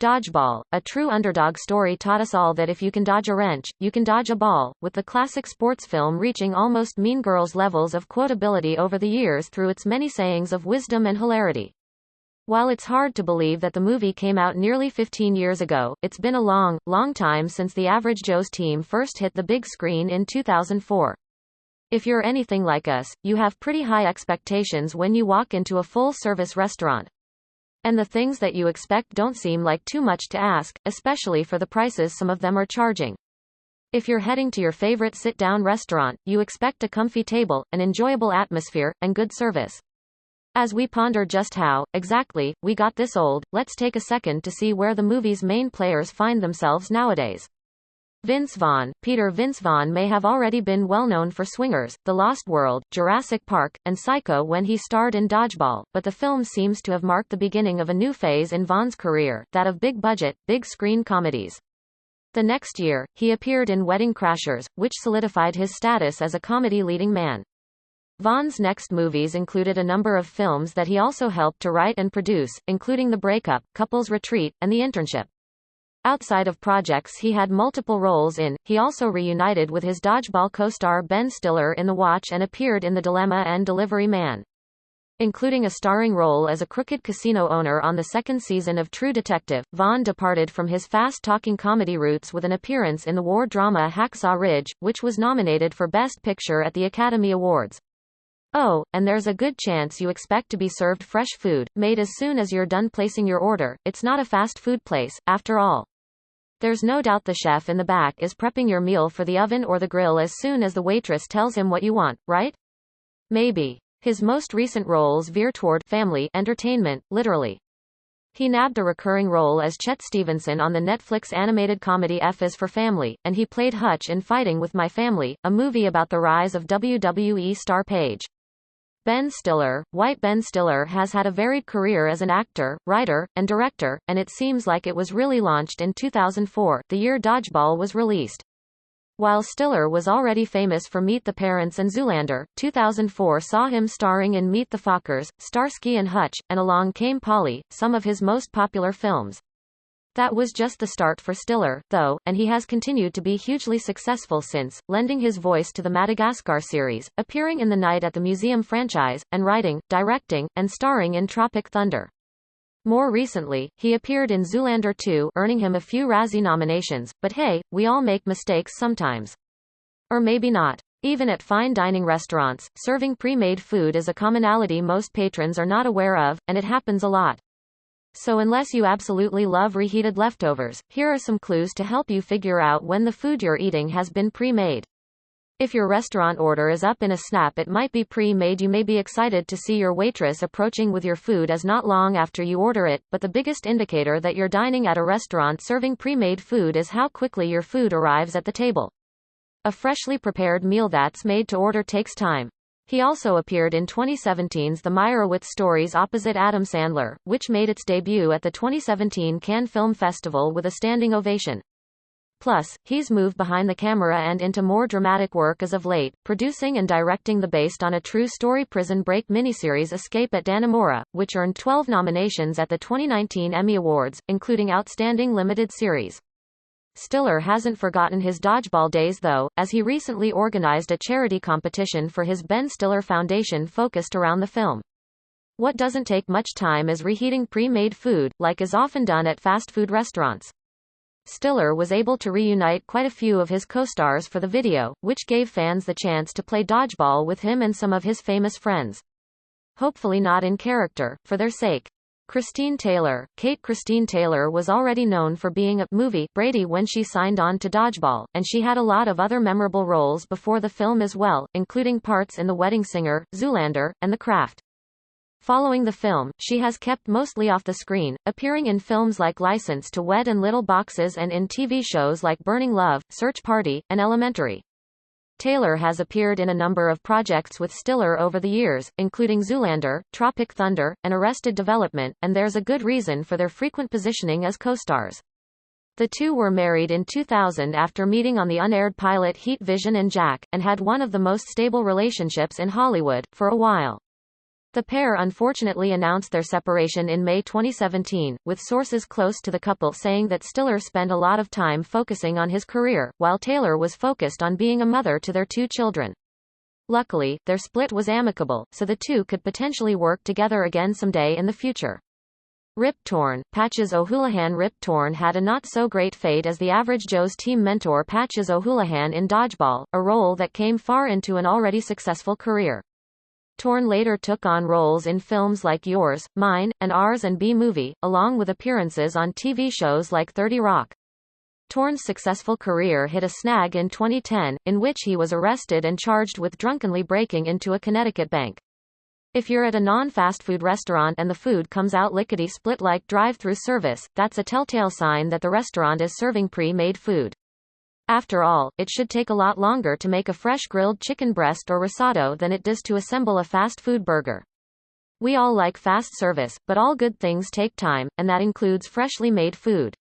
Dodgeball, a true underdog story taught us all that if you can dodge a wrench, you can dodge a ball, with the classic sports film reaching almost Mean Girls levels of quotability over the years through its many sayings of wisdom and hilarity. While it's hard to believe that the movie came out nearly 15 years ago, it's been a long, long time since the Average Joe's team first hit the big screen in 2004. If you're anything like us, you have pretty high expectations when you walk into a full-service restaurant. And the things that you expect don't seem like too much to ask, especially for the prices some of them are charging. If you're heading to your favorite sit-down restaurant, you expect a comfy table, an enjoyable atmosphere, and good service. As we ponder just how, exactly, we got this old, let's take a second to see where the movie's main players find themselves nowadays. Vince Vaughn. Vince Vaughn may have already been well known for Swingers, The Lost World, Jurassic Park, and Psycho when he starred in Dodgeball, but the film seems to have marked the beginning of a new phase in Vaughn's career, that of big-budget, big-screen comedies. The next year, he appeared in Wedding Crashers, which solidified his status as a comedy leading man. Vaughn's next movies included a number of films that he also helped to write and produce, including The Breakup, Couple's Retreat, and The Internship. Outside of projects he had multiple roles in, he also reunited with his Dodgeball co-star Ben Stiller in The Watch and appeared in The Dilemma and Delivery Man. Including a starring role as a crooked casino owner on the second season of True Detective, Vaughn departed from his fast-talking comedy roots with an appearance in the war drama Hacksaw Ridge, which was nominated for Best Picture at the Academy Awards. Oh, and there's a good chance you expect to be served fresh food, made as soon as you're done placing your order. It's not a fast food place, after all. There's no doubt the chef in the back is prepping your meal for the oven or the grill as soon as the waitress tells him what you want, right? Maybe. His most recent roles veer toward family entertainment, literally. He nabbed a recurring role as Chet Stevenson on the Netflix animated comedy F is for Family, and he played Hutch in Fighting with My Family, a movie about the rise of WWE star Paige. Ben Stiller. White Ben Stiller has had a varied career as an actor, writer, and director, and it seems like it was really launched in 2004, the year Dodgeball was released. While Stiller was already famous for Meet the Parents and Zoolander, 2004 saw him starring in Meet the Fockers, Starsky and Hutch, and Along Came Polly, some of his most popular films. That was just the start for Stiller, though, and he has continued to be hugely successful since, lending his voice to the Madagascar series, appearing in the Night at the Museum franchise, and writing, directing, and starring in Tropic Thunder. More recently, he appeared in Zoolander 2, earning him a few Razzie nominations, but hey, we all make mistakes sometimes. Or maybe not. Even at fine dining restaurants, serving pre-made food is a commonality most patrons are not aware of, and it happens a lot. So unless you absolutely love reheated leftovers, here are some clues to help you figure out when the food you're eating has been pre-made. If your restaurant order is up in a snap, it might be pre-made. You may be excited to see your waitress approaching with your food as not long after you order it, but the biggest indicator that you're dining at a restaurant serving pre-made food is how quickly your food arrives at the table. A freshly prepared meal that's made to order takes time. He also appeared in 2017's The Meyerowitz Stories opposite Adam Sandler, which made its debut at the 2017 Cannes Film Festival with a standing ovation. Plus, he's moved behind the camera and into more dramatic work as of late, producing and directing the based on a true story Prison Break miniseries Escape at Dannemora, which earned 12 nominations at the 2019 Emmy Awards, including Outstanding Limited Series. Stiller hasn't forgotten his Dodgeball days though, as he recently organized a charity competition for his Ben Stiller Foundation focused around the film. What doesn't take much time is reheating pre-made food, like is often done at fast food restaurants. Stiller was able to reunite quite a few of his co-stars for the video, which gave fans the chance to play Dodgeball with him and some of his famous friends. Hopefully not in character, for their sake. Christine Taylor. Christine Taylor was already known for being a movie Brady when she signed on to Dodgeball, and she had a lot of other memorable roles before the film as well, including parts in The Wedding Singer, Zoolander, and The Craft. Following the film, she has kept mostly off the screen, appearing in films like License to Wed and Little Boxes and in TV shows like Burning Love, Search Party, and Elementary. Taylor has appeared in a number of projects with Stiller over the years, including Zoolander, Tropic Thunder, and Arrested Development, and there's a good reason for their frequent positioning as co-stars. The two were married in 2000 after meeting on the unaired pilot Heat Vision and Jack, and had one of the most stable relationships in Hollywood, for a while. The pair unfortunately announced their separation in May 2017, with sources close to the couple saying that Stiller spent a lot of time focusing on his career, while Taylor was focused on being a mother to their 2 children. Luckily, their split was amicable, so the two could potentially work together again someday in the future. Rip Torn, Patches O'Houlihan. Rip Torn had a not-so-great fate as the average Joe's team mentor Patches O'Houlihan in Dodgeball, a role that came far into an already successful career. Torn later took on roles in films like Yours, Mine, and Ours and B-Movie, along with appearances on TV shows like 30 Rock. Torn's successful career hit a snag in 2010, in which he was arrested and charged with drunkenly breaking into a Connecticut bank. If you're at a non-fast food restaurant and the food comes out lickety-split like drive-through service, that's a telltale sign that the restaurant is serving pre-made food. After all, it should take a lot longer to make a fresh grilled chicken breast or risotto than it does to assemble a fast food burger. We all like fast service, but all good things take time, and that includes freshly made food.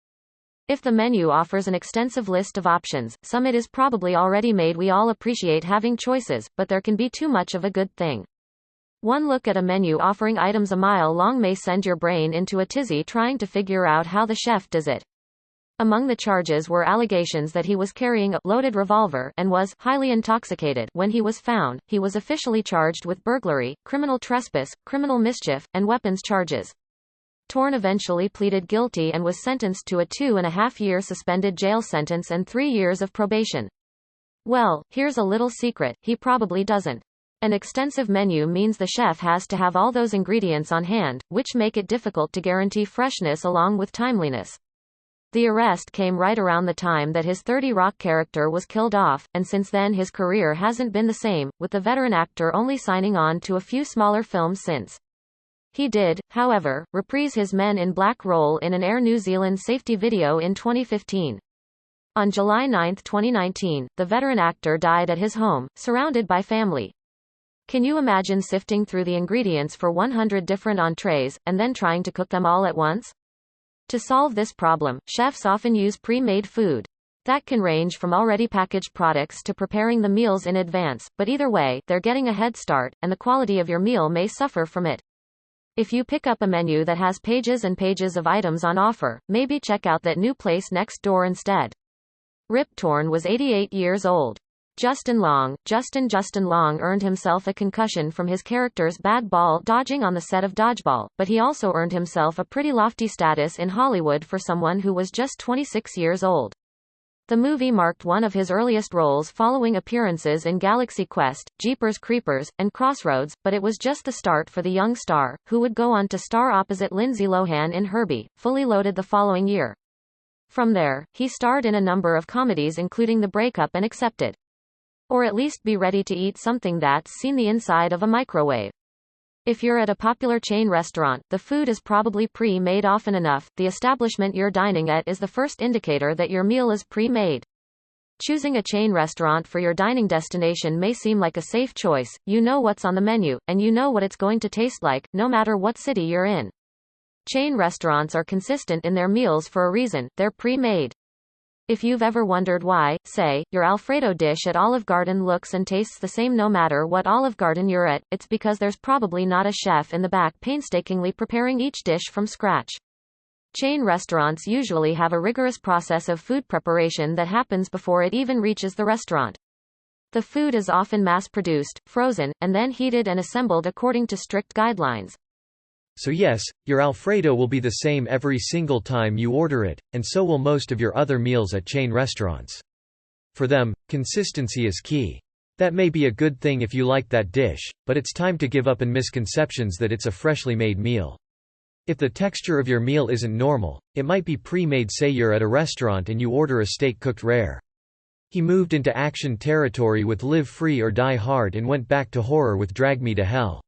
If the menu offers an extensive list of options, some it is probably already made. We all appreciate having choices, but there can be too much of a good thing. One look at a menu offering items a mile long may send your brain into a tizzy trying to figure out how the chef does it. Among the charges were allegations that he was carrying a loaded revolver and was highly intoxicated when he was found. He was officially charged with burglary, criminal trespass, criminal mischief, and weapons charges. Torn eventually pleaded guilty and was sentenced to a 2.5-year suspended jail sentence and 3 years of probation. Well, here's a little secret, he probably doesn't. An extensive menu means the chef has to have all those ingredients on hand, which make it difficult to guarantee freshness along with timeliness. The arrest came right around the time that his 30 Rock character was killed off, and since then his career hasn't been the same, with the veteran actor only signing on to a few smaller films since. He did, however, reprise his Men in Black role in an Air New Zealand safety video in 2015. On July 9, 2019, the veteran actor died at his home, surrounded by family. Can you imagine sifting through the ingredients for 100 different entrees, and then trying to cook them all at once? To solve this problem, chefs often use pre-made food. That can range from already packaged products to preparing the meals in advance, but either way, they're getting a head start, and the quality of your meal may suffer from it. If you pick up a menu that has pages and pages of items on offer, maybe check out that new place next door instead. Rip Torn was 88 years old. Justin Long earned himself a concussion from his character's bad ball dodging on the set of Dodgeball, but he also earned himself a pretty lofty status in Hollywood for someone who was just 26 years old. The movie marked one of his earliest roles following appearances in Galaxy Quest, Jeepers Creepers, and Crossroads, but it was just the start for the young star, who would go on to star opposite Lindsay Lohan in Herbie, Fully Loaded the following year. From there, he starred in a number of comedies including The Breakup and Accepted. Or at least be ready to eat something that's seen the inside of a microwave. If you're at a popular chain restaurant, the food is probably pre-made often enough. The establishment you're dining at is the first indicator that your meal is pre-made. Choosing a chain restaurant for your dining destination may seem like a safe choice. You know what's on the menu, and you know what it's going to taste like, no matter what city you're in. Chain restaurants are consistent in their meals for a reason, they're pre-made. If you've ever wondered why, say, your Alfredo dish at Olive Garden looks and tastes the same no matter what Olive Garden you're at, it's because there's probably not a chef in the back painstakingly preparing each dish from scratch. Chain restaurants usually have a rigorous process of food preparation that happens before it even reaches the restaurant. The food is often mass-produced, frozen, and then heated and assembled according to strict guidelines. So yes, your Alfredo will be the same every single time you order it, and so will most of your other meals at chain restaurants. For them, consistency is key. That may be a good thing if you like that dish, but it's time to give up on misconceptions that it's a freshly made meal. If the texture of your meal isn't normal, it might be pre-made. Say you're at a restaurant and you order a steak cooked rare. He moved into action territory with Live Free or Die Hard and went back to horror with Drag Me to Hell.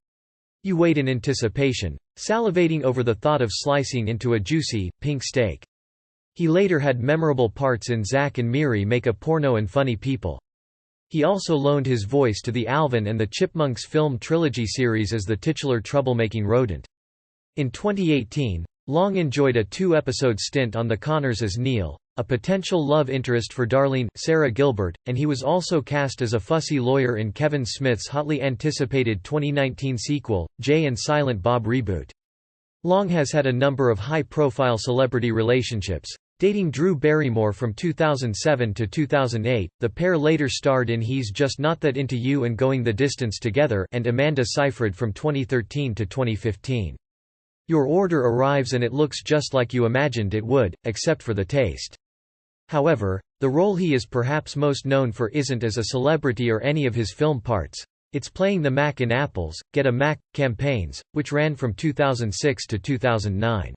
You wait in anticipation, salivating over the thought of slicing into a juicy, pink steak. He later had memorable parts in Zack and Miri Make a Porno and Funny People. He also loaned his voice to the Alvin and the Chipmunks film trilogy series as the titular troublemaking rodent. In 2018, Long enjoyed a 2-episode stint on The Connors as Neil, a potential love interest for Darlene, Sarah Gilbert, and he was also cast as a fussy lawyer in Kevin Smith's hotly anticipated 2019 sequel, Jay and Silent Bob Reboot. Long has had a number of high-profile celebrity relationships. Dating Drew Barrymore from 2007 to 2008, the pair later starred in He's Just Not That Into You and Going the Distance Together, and Amanda Seyfried from 2013 to 2015. Your order arrives and it looks just like you imagined it would, except for the taste. However, the role he is perhaps most known for isn't as a celebrity or any of his film parts. It's playing the Mac in Apple's Get a Mac campaigns, which ran from 2006 to 2009.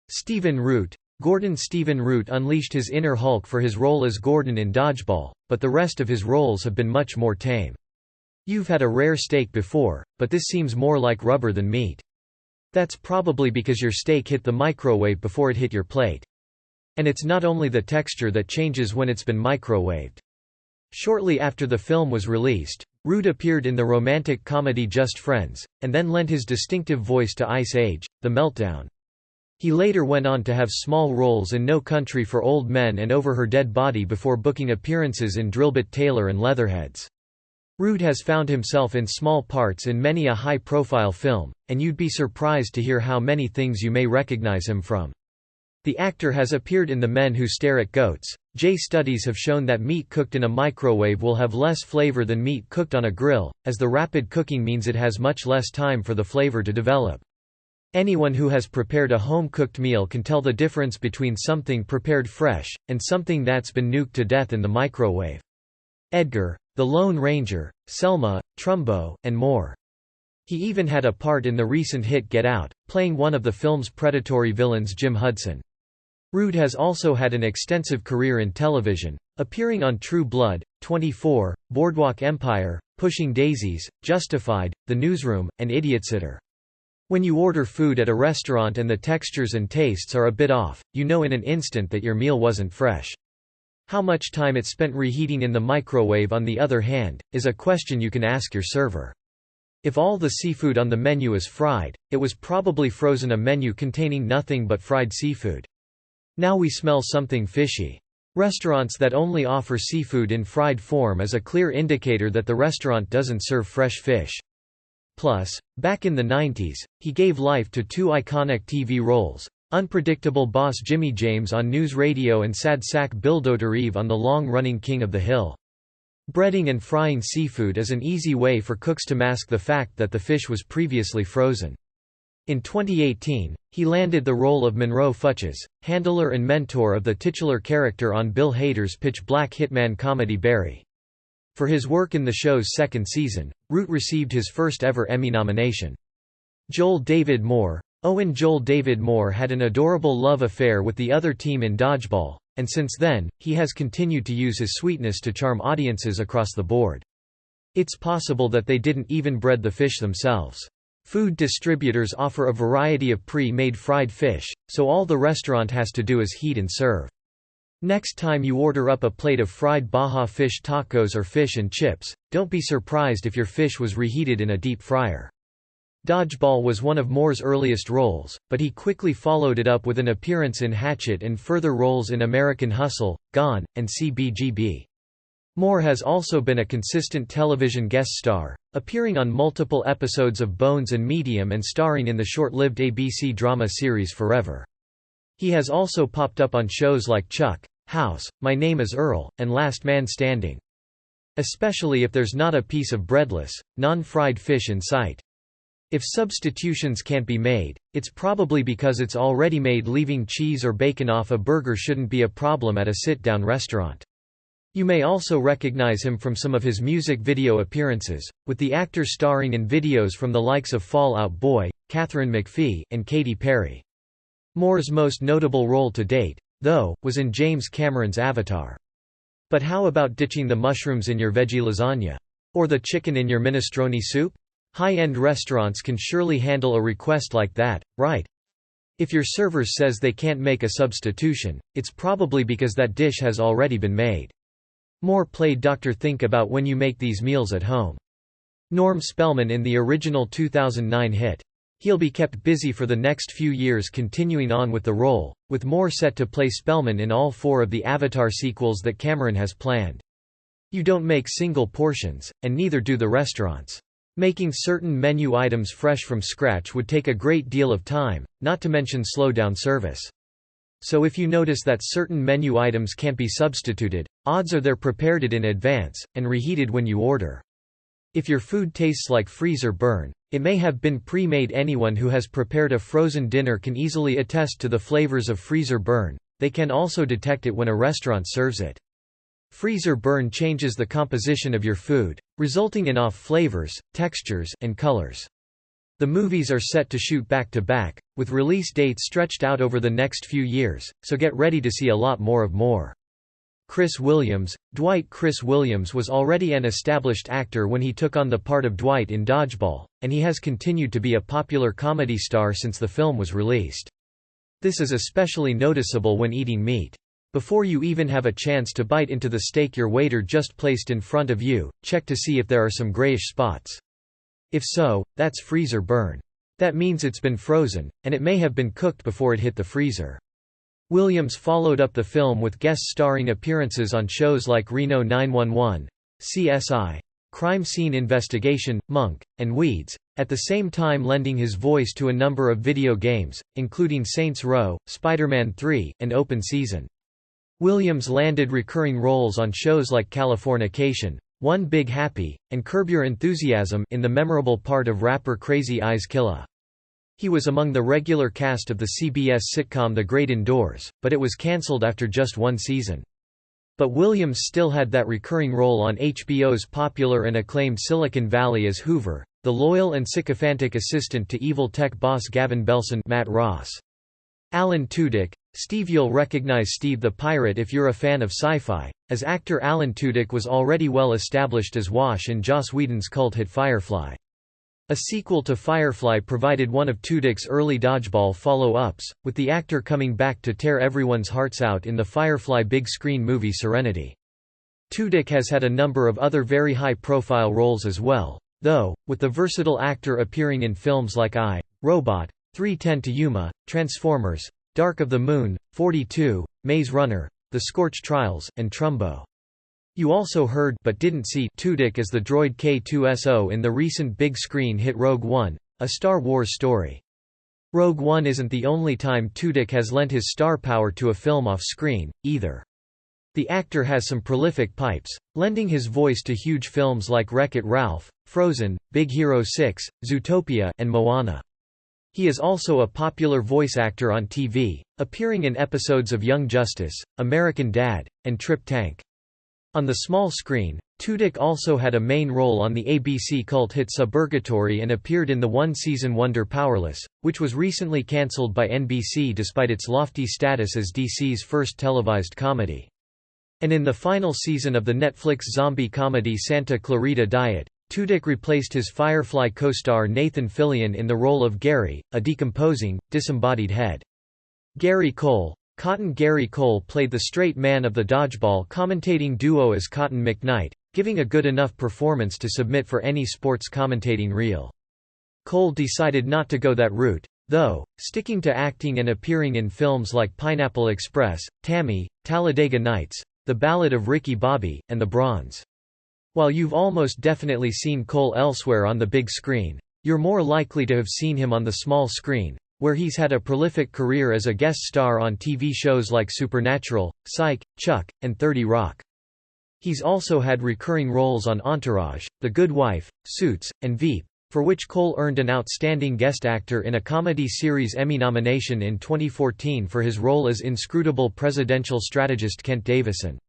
Stephen Root. Gordon Stephen Root unleashed his inner Hulk for his role as Gordon in Dodgeball, but the rest of his roles have been much more tame. You've had a rare steak before, but this seems more like rubber than meat. That's probably because your steak hit the microwave before it hit your plate. And it's not only the texture that changes when it's been microwaved. Shortly after the film was released, Root appeared in the romantic comedy Just Friends, and then lent his distinctive voice to Ice Age, The Meltdown. He later went on to have small roles in No Country for Old Men and Over Her Dead Body before booking appearances in Drillbit Taylor and Leatherheads. Root has found himself in small parts in many a high-profile film, and you'd be surprised to hear how many things you may recognize him from. The actor has appeared in The Men Who Stare at Goats. Studies have shown that meat cooked in a microwave will have less flavor than meat cooked on a grill, as the rapid cooking means it has much less time for the flavor to develop. Anyone who has prepared a home-cooked meal can tell the difference between something prepared fresh, and something that's been nuked to death in the microwave. Edgar, The Lone Ranger, Selma, Trumbo, and more. He even had a part in the recent hit Get Out, playing one of the film's predatory villains Jim Hudson. Root has also had an extensive career in television, appearing on True Blood, 24, Boardwalk Empire, Pushing Daisies, Justified, The Newsroom, and Idiotsitter. When you order food at a restaurant and the textures and tastes are a bit off, you know in an instant that your meal wasn't fresh. How much time it's spent reheating in the microwave, on the other hand, is a question you can ask your server. If all the seafood on the menu is fried, it was probably frozen, a menu containing nothing but fried seafood. Now we smell something fishy. Restaurants that only offer seafood in fried form is a clear indicator that the restaurant doesn't serve fresh fish. Plus, back in the 90s, he gave life to two iconic TV roles, unpredictable boss Jimmy James on News Radio and sad sack Bill Doderive on the long-running King of the Hill. Breading and frying seafood is an easy way for cooks to mask the fact that the fish was previously frozen. In 2018, he landed the role of Monroe Futches, handler and mentor of the titular character on Bill Hader's pitch black hitman comedy Barry. For his work in the show's second season, Root received his first ever Emmy nomination. Joel David Moore. Joel David Moore had an adorable love affair with the other team in Dodgeball, and since then, he has continued to use his sweetness to charm audiences across the board. It's possible that they didn't even bread the fish themselves. Food distributors offer a variety of pre-made fried fish, so all the restaurant has to do is heat and serve. Next time you order up a plate of fried Baja fish tacos or fish and chips, don't be surprised if your fish was reheated in a deep fryer. Dodgeball was one of Moore's earliest roles, but he quickly followed it up with an appearance in Hatchet and further roles in American Hustle, Gone, and CBGB. Moore has also been a consistent television guest star, appearing on multiple episodes of Bones and Medium and starring in the short-lived ABC drama series Forever. He has also popped up on shows like Chuck, House, My Name is Earl, and Last Man Standing. Especially if there's not a piece of breadless, non-fried fish in sight. If substitutions can't be made, it's probably because it's already made. Leaving cheese or bacon off a burger shouldn't be a problem at a sit-down restaurant. You may also recognize him from some of his music video appearances, with the actor starring in videos from the likes of Fall Out Boy, Katharine McPhee, and Katy Perry. Moore's most notable role to date, though, was in James Cameron's Avatar. But how about ditching the mushrooms in your veggie lasagna? Or the chicken in your minestrone soup? High-end restaurants can surely handle a request like that, right? If your server says they can't make a substitution, it's probably because that dish has already been made. Moore played Dr. Think about when you make these meals at home. Norm Spellman in the original 2009 hit, He'll be kept busy for the next few years continuing on with the role, with more set to play Spellman in all 4 of the Avatar sequels that Cameron has planned. You don't make single portions, and neither do the restaurants. Making certain menu items fresh from scratch would take a great deal of time, not to mention slow down service. So if you notice that certain menu items can't be substituted, odds are they're prepared it in advance, and reheated when you order. If your food tastes like freezer burn, it may have been pre-made. Anyone who has prepared a frozen dinner can easily attest to the flavors of freezer burn. They can also detect it when a restaurant serves it. Freezer burn changes the composition of your food, resulting in off flavors, textures, and colors. The movies are set to shoot back to back, with release dates stretched out over the next few years, so get ready to see a lot more of more. Chris Williams. Dwight Chris Williams was already an established actor when he took on the part of Dwight in Dodgeball, and he has continued to be a popular comedy star since the film was released. This is especially noticeable when eating meat. Before you even have a chance to bite into the steak your waiter just placed in front of you, check to see if there are some grayish spots. If so, that's freezer burn. That means it's been frozen, and it may have been cooked before it hit the freezer. Williams followed up the film with guest starring appearances on shows like Reno 911, CSI, Crime Scene Investigation, Monk, and Weeds, at the same time lending his voice to a number of video games, including Saints Row, Spider-Man 3, and Open Season. Williams landed recurring roles on shows like Californication, One Big Happy, and Curb Your Enthusiasm in the memorable part of rapper Crazy Eyes Killa. He was among the regular cast of the CBS sitcom The Great Indoors, but it was cancelled after just 1 season. But Williams still had that recurring role on HBO's popular and acclaimed Silicon Valley as Hoover, the loyal and sycophantic assistant to evil tech boss Gavin Belson, Matt Ross. Alan Tudyk. Steve. You'll recognize Steve the Pirate if you're a fan of sci-fi, as actor Alan Tudyk was already well established as Wash in Joss Whedon's cult hit Firefly. A sequel to Firefly provided one of Tudyk's early Dodgeball follow-ups, with the actor coming back to tear everyone's hearts out in the Firefly big-screen movie Serenity. Tudyk has had a number of other very high-profile roles as well, though, with the versatile actor appearing in films like I, Robot, 3:10 to Yuma, Transformers, Dark of the Moon, 42, Maze Runner, The Scorch Trials, and Trumbo. You also heard but didn't see Tudyk as the droid K2SO in the recent big-screen hit Rogue One, a Star Wars story. Rogue One isn't the only time Tudyk has lent his star power to a film off-screen, either. The actor has some prolific pipes, lending his voice to huge films like Wreck-It Ralph, Frozen, Big Hero 6, Zootopia, and Moana. He is also a popular voice actor on TV, appearing in episodes of Young Justice, American Dad, and Trip Tank. On the small screen, Tudyk also had a main role on the ABC cult hit Suburgatory and appeared in the one-season wonder Powerless, which was recently cancelled by NBC despite its lofty status as DC's first televised comedy. And in the final season of the Netflix zombie comedy Santa Clarita Diet, Tudyk replaced his Firefly co-star Nathan Fillion in the role of Gary, a decomposing, disembodied head. Gary Cole. Cotton Gary Cole played the straight man of the Dodgeball commentating duo as Cotton McKnight, giving a good enough performance to submit for any sports commentating reel. Cole decided not to go that route, though, sticking to acting and appearing in films like Pineapple Express, Tammy, Talladega Nights, The Ballad of Ricky Bobby, and The Bronze. While you've almost definitely seen Cole elsewhere on the big screen, you're more likely to have seen him on the small screen, where he's had a prolific career as a guest star on TV shows like Supernatural, Psych, Chuck, and 30 Rock. He's also had recurring roles on Entourage, The Good Wife, Suits, and Veep, for which Cole earned an Outstanding Guest Actor in a Comedy Series Emmy nomination in 2014 for his role as inscrutable presidential strategist Kent Davison.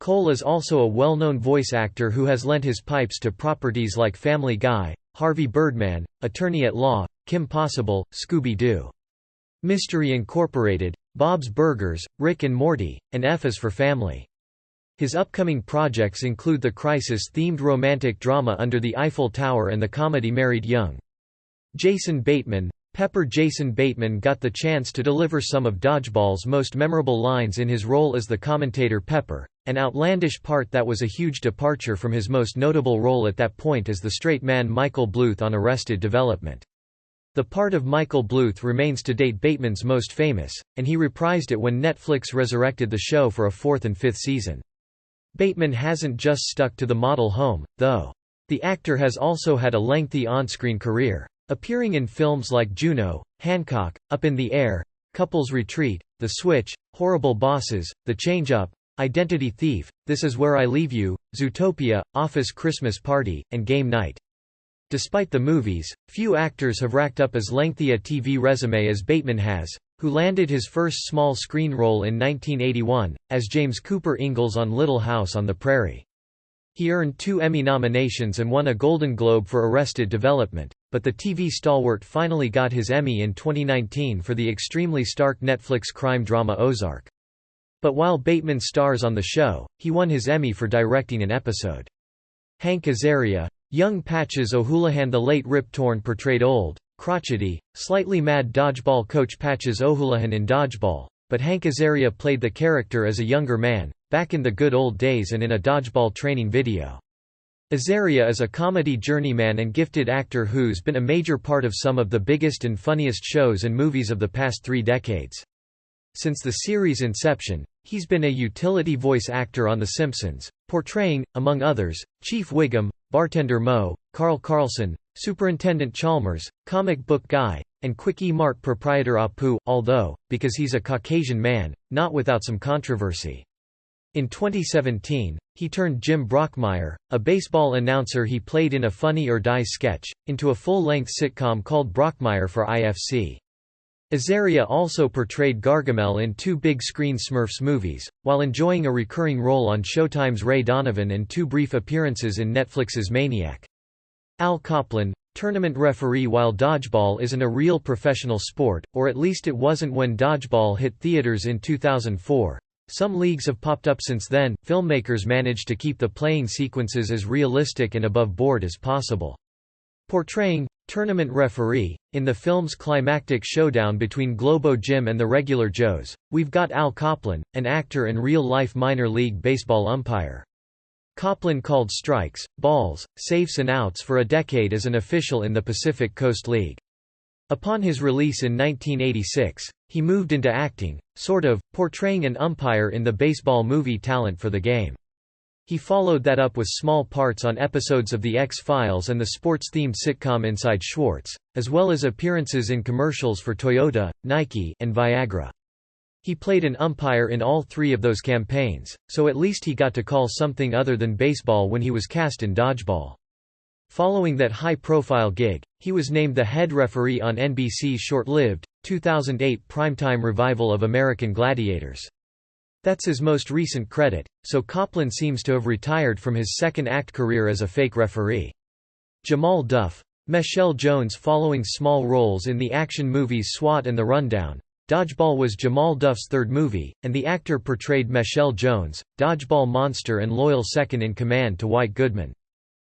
Cole is also a well-known voice actor who has lent his pipes to properties like Family Guy, Harvey Birdman, Attorney at Law, Kim Possible, Scooby-Doo, Mystery Incorporated, Bob's Burgers, Rick and Morty, and F is for Family. His upcoming projects include the crisis-themed romantic drama Under the Eiffel Tower and the comedy Married Young. Jason Bateman. Pepper Jason Bateman got the chance to deliver some of Dodgeball's most memorable lines in his role as the commentator Pepper, an outlandish part that was a huge departure from his most notable role at that point as the straight man Michael Bluth on Arrested Development. The part of Michael Bluth remains to date Bateman's most famous, and he reprised it when Netflix resurrected the show for a fourth and fifth season. Bateman hasn't just stuck to the model home, though. The actor has also had a lengthy on-screen career, appearing in films like Juno, Hancock, Up in the Air, Couples Retreat, The Switch, Horrible Bosses, The Change-Up, Identity Thief, This Is Where I Leave You, Zootopia, Office Christmas Party, and Game Night. Despite the movies, few actors have racked up as lengthy a TV resume as Bateman has, who landed his first small-screen role in 1981, as James Cooper Ingalls on Little House on the Prairie. He earned 2 Emmy nominations and won a Golden Globe for Arrested Development, but the TV stalwart finally got his Emmy in 2019 for the extremely stark Netflix crime drama Ozark. But while Bateman stars on the show, he won his Emmy for directing an episode. Hank Azaria, young Patches O'Houlihan. The late Rip Torn portrayed old, crotchety, slightly mad dodgeball coach Patches O'Houlihan in Dodgeball, but Hank Azaria played the character as a younger man, back in the good old days and in a dodgeball training video. Azaria is a comedy journeyman and gifted actor who's been a major part of some of the biggest and funniest shows and movies of the past 3 decades. Since the series' inception, he's been a utility voice actor on The Simpsons, portraying, among others, Chief Wiggum, Bartender Moe, Carl Carlson, Superintendent Chalmers, Comic Book Guy, and Quickie Mart Proprietor Apu, although, because he's a Caucasian man, not without some controversy. In 2017, he turned Jim Brockmire, a baseball announcer he played in a Funny or Die sketch, into a full-length sitcom called Brockmire for IFC. Azaria also portrayed Gargamel in 2 big-screen Smurfs movies, while enjoying a recurring role on Showtime's Ray Donovan and 2 brief appearances in Netflix's Maniac. Al Koplin, tournament referee. While dodgeball isn't a real professional sport, or at least it wasn't when Dodgeball hit theaters in 2004, some leagues have popped up since then. Filmmakers managed to keep the playing sequences as realistic and above board as possible. Portraying tournament referee in the film's climactic showdown between Globo Jim and the Regular Joes, we've got Al Koplin, an actor and real-life minor league baseball umpire. Koplin called strikes, balls, safes and outs for a decade as an official in the Pacific Coast League. Upon his release in 1986, he moved into acting, sort of, portraying an umpire in the baseball movie Talent for the Game. He followed that up with small parts on episodes of The X-Files and the sports-themed sitcom Inside Schwartz, as well as appearances in commercials for Toyota, Nike, and Viagra. He played an umpire in all 3 of those campaigns, so at least he got to call something other than baseball when he was cast in Dodgeball. Following that high-profile gig, he was named the head referee on NBC's short-lived, 2008 primetime revival of American Gladiators. That's his most recent credit, so Koplin seems to have retired from his second-act career as a fake referee. Jamal Duff, Michelle Jones. Following small roles in the action movies SWAT and The Rundown, Dodgeball was Jamal Duff's 3rd movie, and the actor portrayed Michelle Jones, Dodgeball monster and loyal second-in-command to White Goodman.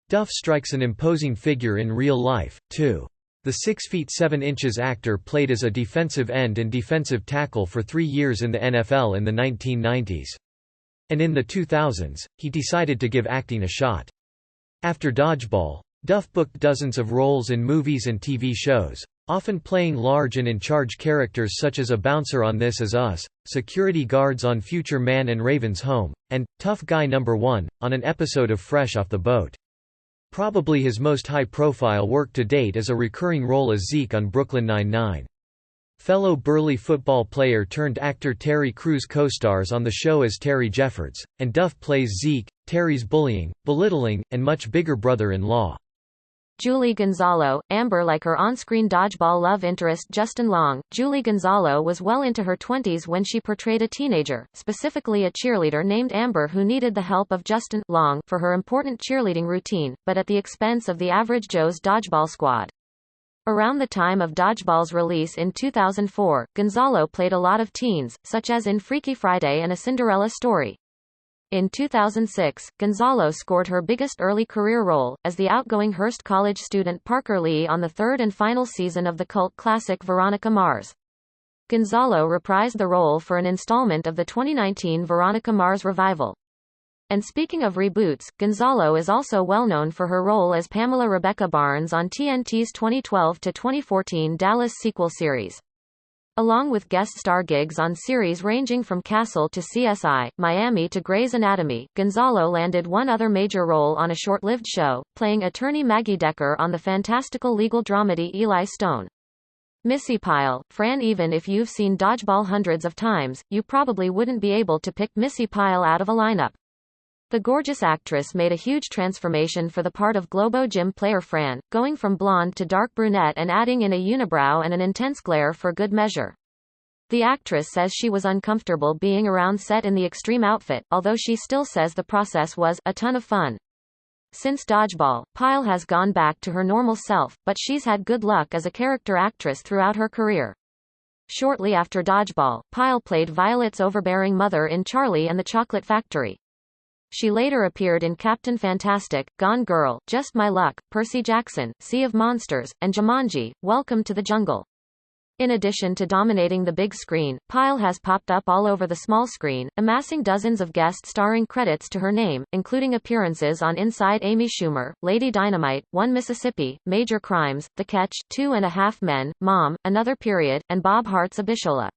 Duff strikes an imposing figure in real life, too. The 6 feet 7 inches actor played as a defensive end and defensive tackle for 3 years in the NFL in the 1990s. And in the 2000s, he decided to give acting a shot. After Dodgeball, Duff booked dozens of roles in movies and TV shows, often playing large and in-charge characters such as a bouncer on This Is Us, security guards on Future Man and Raven's Home, and Tough Guy No. 1, on an episode of Fresh Off the Boat. Probably his most high-profile work to date is a recurring role as Zeke on Brooklyn Nine-Nine. Fellow Burley football player turned actor Terry Crews co-stars on the show as Terry Jeffords, and Duff plays Zeke, Terry's bullying, belittling, and much bigger brother-in-law. Julie Gonzalo, Amber. Like her on-screen Dodgeball love interest Justin Long, Julie Gonzalo was well into her 20s when she portrayed a teenager, specifically a cheerleader named Amber who needed the help of Justin Long for her important cheerleading routine, but at the expense of the average Joe's Dodgeball squad. Around the time of Dodgeball's release in 2004, Gonzalo played a lot of teens, such as in Freaky Friday and A Cinderella Story. In 2006, Gonzalo scored her biggest early career role, as the outgoing Hearst College student Parker Lee on the 3rd and final season of the cult classic Veronica Mars. Gonzalo reprised the role for an installment of the 2019 Veronica Mars revival. And speaking of reboots, Gonzalo is also well known for her role as Pamela Rebecca Barnes on TNT's 2012-2014 Dallas sequel series. Along with guest star gigs on series ranging from Castle to CSI, Miami to Grey's Anatomy, Gonzalo landed one other major role on a short-lived show, playing attorney Maggie Decker on the fantastical legal dramedy Eli Stone. Missy Pyle, Fran. Even if you've seen Dodgeball hundreds of times, you probably wouldn't be able to pick Missy Pyle out of a lineup. The gorgeous actress made a huge transformation for the part of Globo Gym player Fran, going from blonde to dark brunette and adding in a unibrow and an intense glare for good measure. The actress says she was uncomfortable being around set in the extreme outfit, although she still says the process was a ton of fun. Since Dodgeball, Pyle has gone back to her normal self, but she's had good luck as a character actress throughout her career. Shortly after Dodgeball, Pyle played Violet's overbearing mother in Charlie and the Chocolate Factory. She later appeared in Captain Fantastic, Gone Girl, Just My Luck, Percy Jackson, Sea of Monsters, and Jumanji: Welcome to the Jungle. In addition to dominating the big screen, Pyle has popped up all over the small screen, amassing dozens of guest starring credits to her name, including appearances on Inside Amy Schumer, Lady Dynamite, One Mississippi, Major Crimes, The Catch, 2.5 Men, Mom, Another Period, and Bob Hart's Abishola.